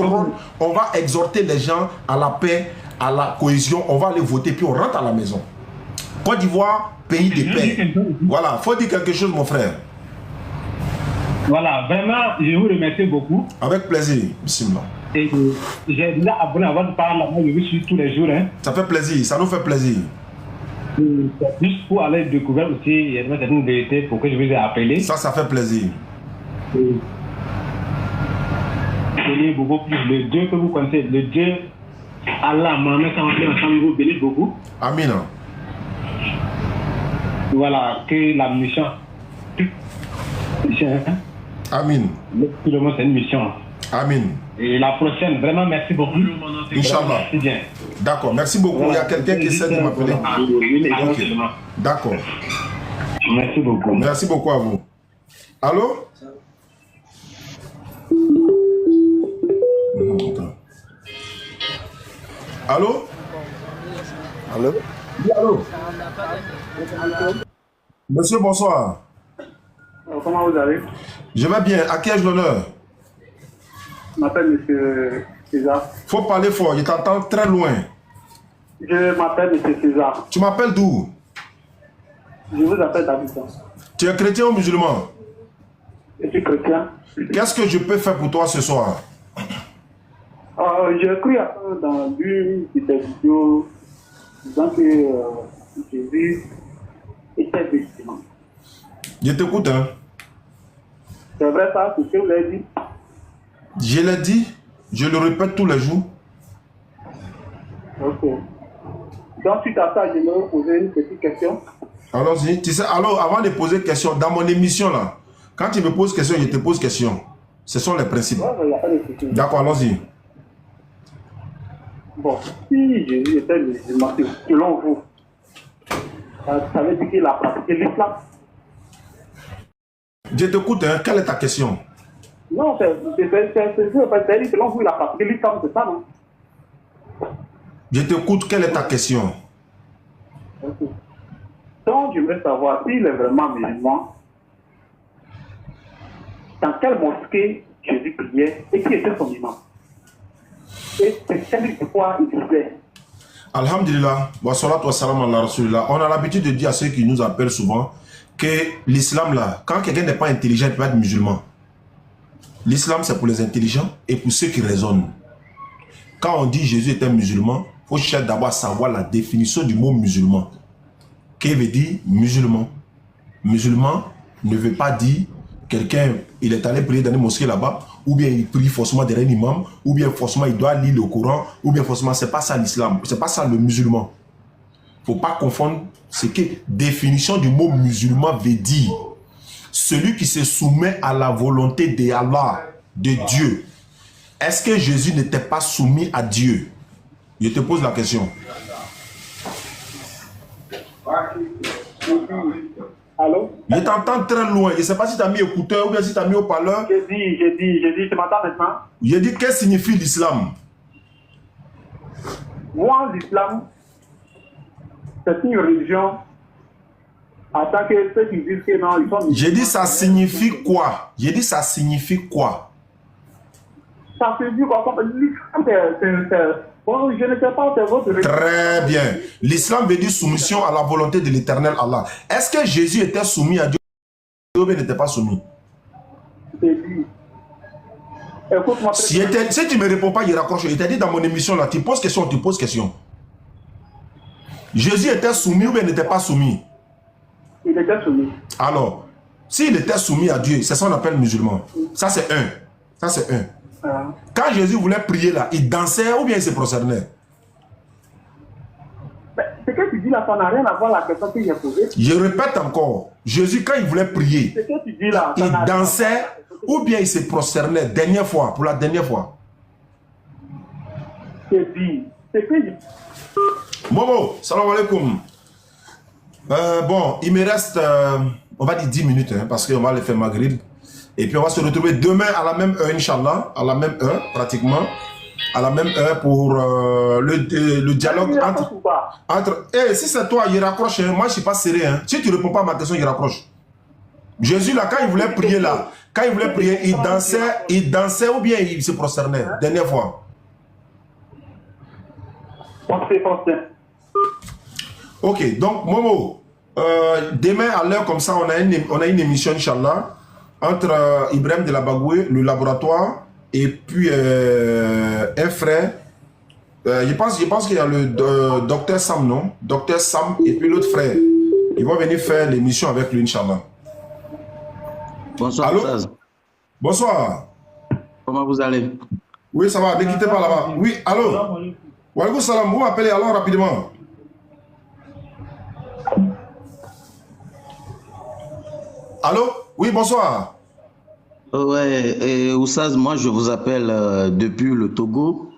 rôle, on va exhorter les gens à la paix, à la cohésion. On va aller voter, puis on rentre à la maison. Côte d'Ivoire, pays de paix. Voilà, faut dire quelque chose, mon frère. Voilà, vraiment, je vous remercie beaucoup. Avec plaisir, bismillah. Et j'ai déjà abonné à votre parole, moi je vous suis tous les jours. Hein. Ça fait plaisir, ça nous fait plaisir. Juste pour aller découvrir aussi, il y a une vérité pour que je vous ai appelé. Ça fait plaisir. Bénis beaucoup plus le Dieu que vous connaissez, le Dieu Allah, Mohamed, ensemble, vous bénissez beaucoup. Amen. Voilà, que la mission. Amen. Tout le monde, c'est une mission. Amen. Et la prochaine, vraiment, merci beaucoup. Inch'Allah. Merci bien. D'accord, merci beaucoup. Il y a quelqu'un qui essaie de m'appeler. Ok. D'accord. Merci beaucoup. Merci beaucoup à vous. Allô? Allô? Allô? Oui, allô? Monsieur, bonsoir. Comment vous allez? Je vais bien. À qui ai-je l'honneur? Je m'appelle Monsieur César. Faut parler fort, je t'entends très loin. Je m'appelle Monsieur César. Tu m'appelles d'où? Je vous appelle d'Abidjan. Tu es chrétien ou musulman? Je suis chrétien. Qu'est-ce que je peux faire pour toi ce soir? J'ai cru dans une petite vidéo disant que Jésus était musulman. Je t'écoute, hein? C'est vrai ça, c'est ce que vous avez dit? Je l'ai dit, je le répète tous les jours. Ok. Donc, suite à ça, je vais poser une petite question. Allons-y. Tu sais, alors, avant de poser question, dans mon émission, là, quand tu me poses question, je te pose question. Ce sont les principes. Ouais, il n'y a pas de question. D'accord, allons-y. Bon, si Jésus était musulman, selon vous, ça veut dire qu'il a pratiqué l'islam? Je t'écoute, hein? Quelle est ta question? Non, c'est selon vous, il a pratiqué l'islam, c'est ça, non? Je t'écoute, quelle est ta question? Okay. Donc, je voudrais savoir s'il est vraiment musulman, dans quelle mosquée Jésus priait et qui était son imam? Et c'est quelle fois il disait? Alhamdulillah, wa salatu wa salam ala rasulillah. On a l'habitude de dire à ceux qui nous appellent souvent que l'islam là, quand quelqu'un n'est pas intelligent, il peut être musulman. L'islam c'est pour les intelligents et pour ceux qui raisonnent. Quand on dit Jésus était musulman, il faut chercher d'abord à savoir la définition du mot musulman. Qu'est-ce que veut dire musulman? Musulman ne veut pas dire quelqu'un, il est allé prier dans une mosquée là-bas, ou bien il prie forcément derrière un imam, ou bien forcément il doit lire le Coran, ou bien forcément c'est pas ça l'islam, c'est pas ça le musulman. Il ne faut pas confondre ce que définition du mot musulman veut dire. Celui qui se soumet à la volonté de Allah, de Dieu. Est-ce que Jésus n'était pas soumis à Dieu? Je te pose la question. Allô? Je t'entends très loin. Je ne sais pas si tu as mis écouteur ou bien si tu as mis haut-parleur. J'ai dit, tu m'entends maintenant? Je dis, qu'est-ce que signifie l'islam? Moi, l'islam, c'est une religion. En tant que ceux qui disent que non, ils sont... J'ai dit, ça signifie quoi? J'ai dit, ça signifie quoi? Ça signifie quoi? Bon, je ne sais pas, c'est votre religion. Très bien. L'islam veut dire soumission à la volonté de l'éternel Allah. Est-ce que Jésus était soumis à Dieu ou bien n'était pas soumis? C'est dit. Écoute-moi. Si tu ne me réponds pas, il raccroche. Je t'ai dit dans mon émission là, tu poses question, tu poses question. Jésus était soumis ou bien n'était pas soumis? Il était soumis. Alors, s'il était soumis à Dieu, c'est ça qu'on appelle musulman. Ça c'est un. Ça c'est un. Quand Jésus voulait prier là, il dansait ou bien il se prosternait? Ce que tu dis là, ça n'a rien à voir avec la question que j'ai posée. Je répète encore. Jésus, quand il voulait prier, Ce que tu dis là, il dansait ou bien il se prosternait? Dernière fois, pour la dernière fois. Je dis, ce que je... Momo, salam alaikum. Bon, il me reste, on va dire 10 minutes, hein, parce qu'on va le faire Maghrib. Et puis on va se retrouver demain à la même heure, Inch'Allah, à la même heure, pratiquement, à la même heure pour le dialogue entre... si c'est toi, il raccroche, hein. Moi je ne suis pas serré. Hein. Si tu ne réponds pas à ma question, il raccroche. Jésus, là, quand il voulait prier, là, quand il voulait prier, il dansait ou bien il se prosternait, dernière fois. Ok, donc Momo, demain à l'heure comme ça, on a une émission, Inch'Allah, entre Ibrahim de la Bagoué, le laboratoire, et puis un frère, Je pense qu'il y a le docteur Sam, non? Docteur Sam et puis l'autre frère. Ils vont venir faire l'émission avec lui, Inch'Allah. Bonsoir. Allô? Saz. Bonsoir. Comment vous allez? Oui, ça va, ne quittez pas là-bas. Oui, allô? Wa alaykoum salam, vous m'appelez alors rapidement. Allô? Oui, bonsoir. Ouais, et Oussaz, moi je vous appelle depuis le Togo.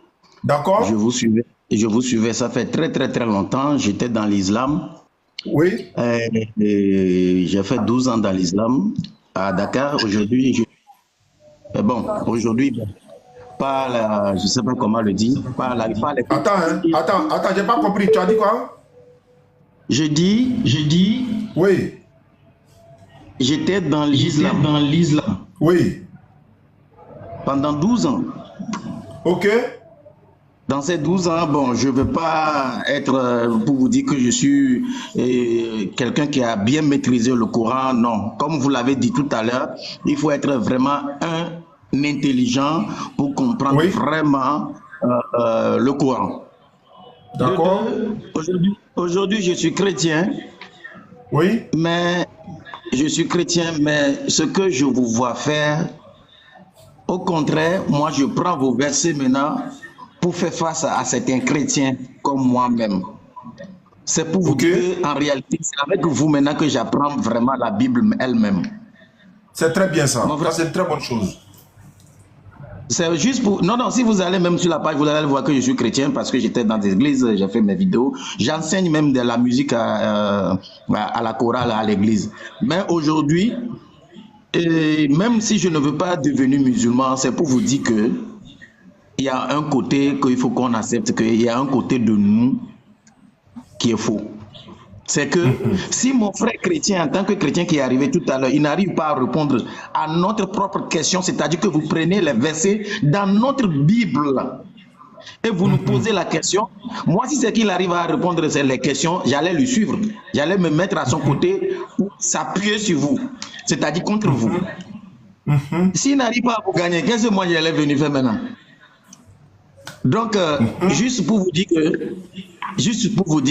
D'accord. Je vous suivais, ça fait très longtemps. J'étais dans l'islam. Oui. Et j'ai fait 12 ans dans l'islam à Dakar. Aujourd'hui, aujourd'hui, je ne sais pas comment le dire. Attends, j'ai pas compris. Tu as dit quoi? Je dis. Oui. J'étais dans l'islam. Oui. Pendant 12 ans. Ok. Dans ces 12 ans, bon, je ne veux pas être pour vous dire que je suis quelqu'un qui a bien maîtrisé le Coran. Non. Comme vous l'avez dit tout à l'heure, il faut être vraiment un intelligent pour comprendre vraiment le Coran. D'accord. Aujourd'hui, je suis chrétien. Oui. Mais je suis chrétien, mais ce que je vous vois faire, au contraire, moi je prends vos versets maintenant pour faire face à certains chrétiens comme moi-même. C'est pour vous dire qu'en réalité, c'est avec vous maintenant que j'apprends vraiment la Bible elle-même. C'est très bien ça. Ça, c'est une très bonne chose. C'est juste pour... Non, si vous allez même sur la page, vous allez voir que je suis chrétien parce que j'étais dans des églises, j'ai fait mes vidéos. J'enseigne même de la musique à la chorale, à l'église. Mais aujourd'hui, même si je ne veux pas devenir musulman, c'est pour vous dire que il y a un côté qu'il faut qu'on accepte, qu'il y a un côté de nous qui est faux. C'est que si mon frère chrétien, en tant que chrétien qui est arrivé tout à l'heure, il n'arrive pas à répondre à notre propre question, c'est-à-dire que vous prenez les versets dans notre Bible et vous nous posez la question, moi si c'est qu'il arrive à répondre à les questions, j'allais lui suivre, j'allais me mettre à son côté pour s'appuyer sur vous, c'est-à-dire contre vous. S'il n'arrive pas à vous gagner, qu'est-ce que moi j'allais venir faire maintenant? Donc, juste pour vous dire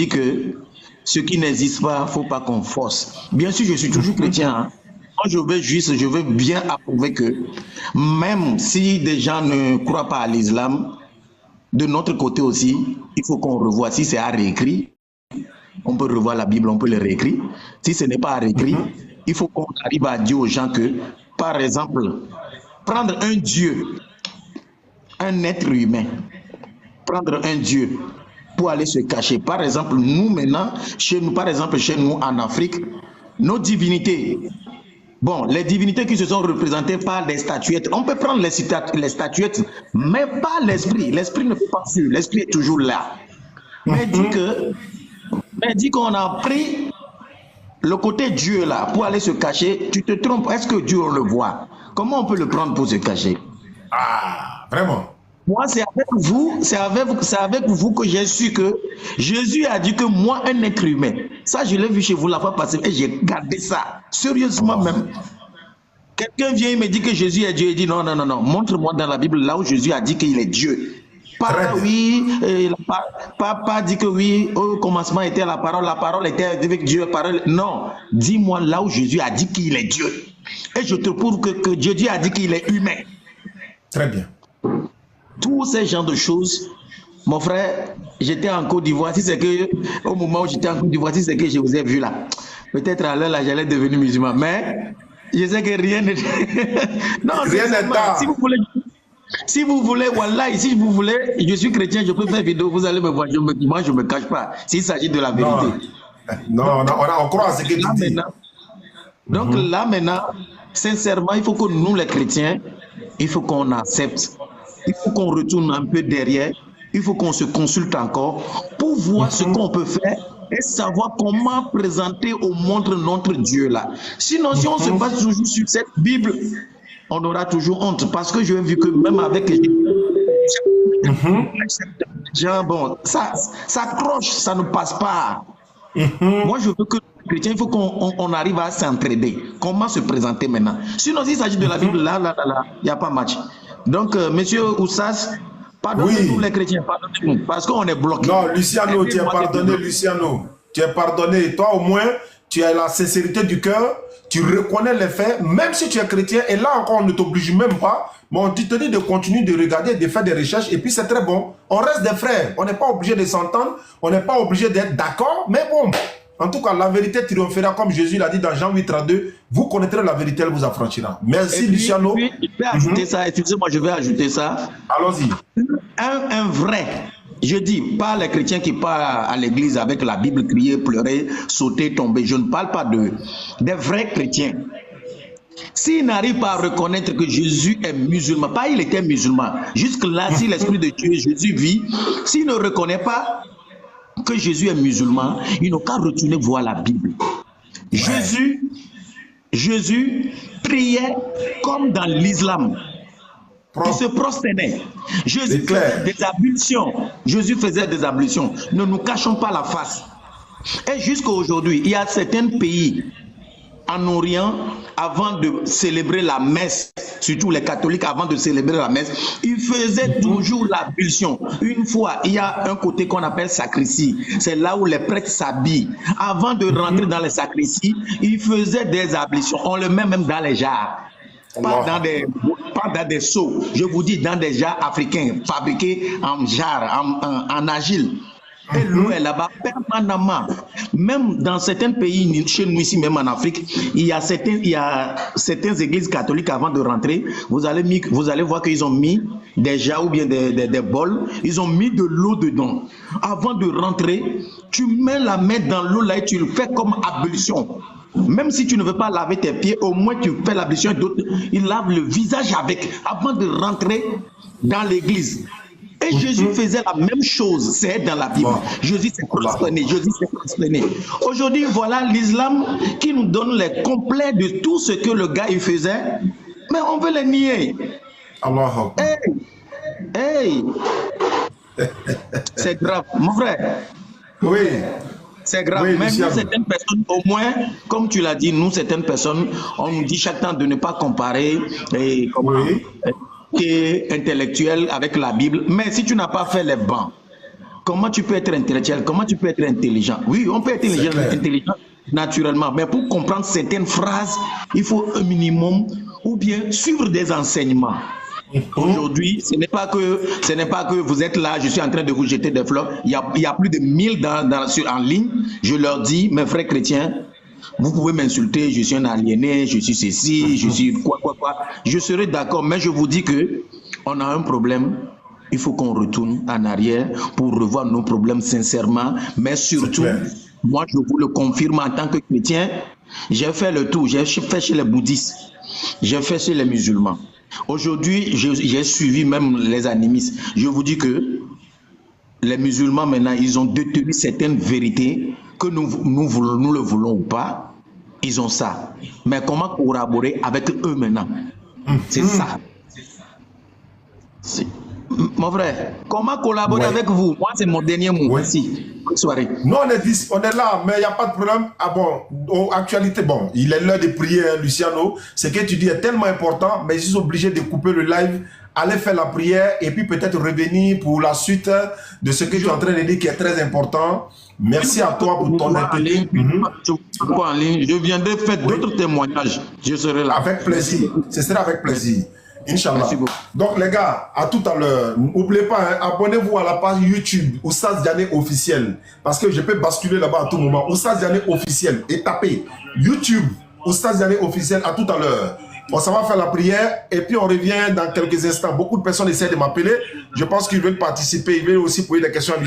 que ce qui n'existe pas, il ne faut pas qu'on force. Bien sûr, je suis toujours chrétien. Hein. Quand je vais juste, je veux bien approuver que même si des gens ne croient pas à l'islam, de notre côté aussi, il faut qu'on revoie. Si c'est à réécrire, on peut revoir la Bible, on peut le réécrire. Si ce n'est pas à réécrire, il faut qu'on arrive à dire aux gens que, par exemple, prendre un Dieu, un être humain, prendre un Dieu pour aller se cacher. Par exemple, nous maintenant, chez nous en Afrique, nos divinités, bon, les divinités qui se sont représentées par des statuettes, on peut prendre les statuettes, mais pas l'esprit. L'esprit ne peut pas fuir, l'esprit est toujours là. Mais dit qu'on a pris le côté Dieu là pour aller se cacher, tu te trompes. Est-ce que Dieu on le voit? Comment on peut le prendre pour se cacher? Ah, vraiment? Moi, c'est avec vous que j'ai su que Jésus a dit que moi, un être humain, ça je l'ai vu chez vous la fois passée et j'ai gardé ça, sérieusement même. Quelqu'un vient et me dit que Jésus est Dieu, il dit non, montre-moi dans la Bible là où Jésus a dit qu'il est Dieu. Pas dit que oui, au commencement était la parole était avec Dieu, non, dis-moi là où Jésus a dit qu'il est Dieu. Et je te prouve que Dieu a dit qu'il est humain. Très bien. Tous ces genres de choses, mon frère, j'étais en Côte d'Ivoire. Si c'est que, au moment où j'étais en Côte d'Ivoire, si c'est que je vous ai vu là, peut-être à l'heure là, j'allais devenir musulman. Mais je sais que rien n'est. Non, rien n'est tard. Si vous voulez, voilà, si vous voulez, je suis chrétien, je peux faire vidéo, vous allez me voir. Moi, je ne me cache pas. S'il s'agit de la vérité. Non, on croit à ce que tu dis. Donc là maintenant, sincèrement, il faut que nous les chrétiens, il faut qu'on accepte. Il faut qu'on retourne un peu derrière, il faut qu'on se consulte encore pour voir ce qu'on peut faire et savoir comment présenter au monde notre Dieu là. Sinon, si on se base toujours sur cette Bible, on aura toujours honte parce que j'ai vu que même avec bon, ça croche, ça ne passe pas. Moi, je veux que les chrétiens, il faut qu'on arrive à s'entraider. Comment se présenter maintenant? Sinon, s'il s'agit de la Bible, là, il n'y a pas match. Donc, monsieur Oussas, Pardonnez-nous les chrétiens, pardonnez-nous, parce qu'on est bloqués. Non, Luciano, tu es pardonné, Luciano. Tu es pardonné. Toi, au moins, tu as la sincérité du cœur, tu reconnais les faits, même si tu es chrétien, et là encore, on ne t'oblige même pas, mais on te dit de continuer de regarder, de faire des recherches, et puis c'est très bon. On reste des frères, on n'est pas obligé de s'entendre, on n'est pas obligé d'être d'accord, mais bon, en tout cas, la vérité triomphera, comme Jésus l'a dit dans Jean 8:32, vous connaîtrez la vérité, elle vous affranchira. Merci, Luciano. Puis, je vais ajouter ça, excusez-moi, je vais ajouter ça. Allons-y. Un vrai, je dis, pas les chrétiens qui parlent à l'église avec la Bible, crier, pleurer, sauter, tomber. Je ne parle pas d'eux. Des vrais chrétiens. S'ils n'arrivent pas à reconnaître que Jésus est musulman, pas il était musulman, jusque-là, si l'Esprit de Dieu, Jésus vit, s'il ne reconnaît pas que Jésus est musulman, il n'a qu'à retourner voir la Bible. Ouais. Jésus priait comme dans l'islam. Il se prosternait. Jésus faisait des ablutions. Jésus faisait des ablutions. Ne nous cachons pas la face. Et jusqu'à aujourd'hui, il y a certains pays en Orient, avant de célébrer la messe, surtout les catholiques, avant de célébrer la messe, ils faisaient toujours l'ablution. Une fois, il y a un côté qu'on appelle sacristie. C'est là où les prêtres s'habillent. Avant de rentrer dans les sacristies, ils faisaient des ablutions. On le met même dans les jarres. Pas dans des seaux. Je vous dis dans des jarres africains, fabriqués en jarres, en argile. Et l'eau est là-bas permanemment. Même dans certains pays, chez nous ici, même en Afrique, il y a certaines églises catholiques avant de rentrer. Vous allez voir qu'ils ont mis des jarres ou bien des bols. Ils ont mis de l'eau dedans. Avant de rentrer, tu mets la main dans l'eau là et tu le fais comme ablution. Même si tu ne veux pas laver tes pieds, au moins tu fais l'ablution et d'autres, ils lavent le visage avec avant de rentrer dans l'église. Et Jésus faisait la même chose, c'est dans la Bible. Jésus s'est prosterné, Aujourd'hui, voilà l'islam qui nous donne les complets de tout ce que le gars il faisait, mais on veut les nier. Hey. C'est grave, mon frère. Oui. C'est grave. Oui, même nous, certaines personnes, au moins, comme tu l'as dit, nous, certaines personnes, on nous dit chaque temps de ne pas comparer et comment, intellectuel avec la Bible. Mais si tu n'as pas fait les bancs, comment tu peux être intellectuel? Comment tu peux être intelligent? Oui, on peut être intelligent naturellement, mais pour comprendre certaines phrases, il faut un minimum ou bien suivre des enseignements. Aujourd'hui, ce n'est pas que vous êtes là, je suis en train de vous jeter des fleurs. Il y a plus de 1000 en ligne. Je leur dis, mes frères chrétiens, vous pouvez m'insulter, je suis un aliéné, je suis ceci, je suis quoi. Je serai d'accord, mais je vous dis que on a un problème. Il faut qu'on retourne en arrière pour revoir nos problèmes sincèrement. Mais surtout, moi, je vous le confirme en tant que chrétien, j'ai fait le tour. J'ai fait chez les bouddhistes, j'ai fait chez les musulmans. Aujourd'hui, j'ai suivi même les animistes. Je vous dis que les musulmans, maintenant, ils ont détenu certaines vérités que nous le voulons ou pas. Ils ont ça. Mais comment collaborer avec eux maintenant? C'est ça. Mon frère, comment collaborer avec vous? Moi, c'est mon dernier mot. Merci. Bonne soirée. Non, on est là, mais il n'y a pas de problème. Ah bon, actualité, bon, il est l'heure de prier, hein, Luciano. Ce que tu dis est tellement important, mais je suis obligé de couper le live, aller faire la prière et puis peut-être revenir pour la suite de ce que tu es en train de dire qui est très important. Merci à toi pour ton intérêt. Je viendrai faire d'autres témoignages. Je serai là. Avec plaisir. Ce sera avec plaisir. Inch'Allah. Donc les gars, à tout à l'heure. N'oubliez pas, hein, abonnez-vous à la page YouTube Oustaz Diané officiel. Parce que je peux basculer là-bas à tout moment. Oustaz Diané officiel. Et tapez YouTube Oustaz Diané officiel. À tout à l'heure. On s'en va faire la prière et puis on revient dans quelques instants. Beaucoup de personnes essaient de m'appeler. Je pense qu'ils veulent participer. Ils veulent aussi poser des questions à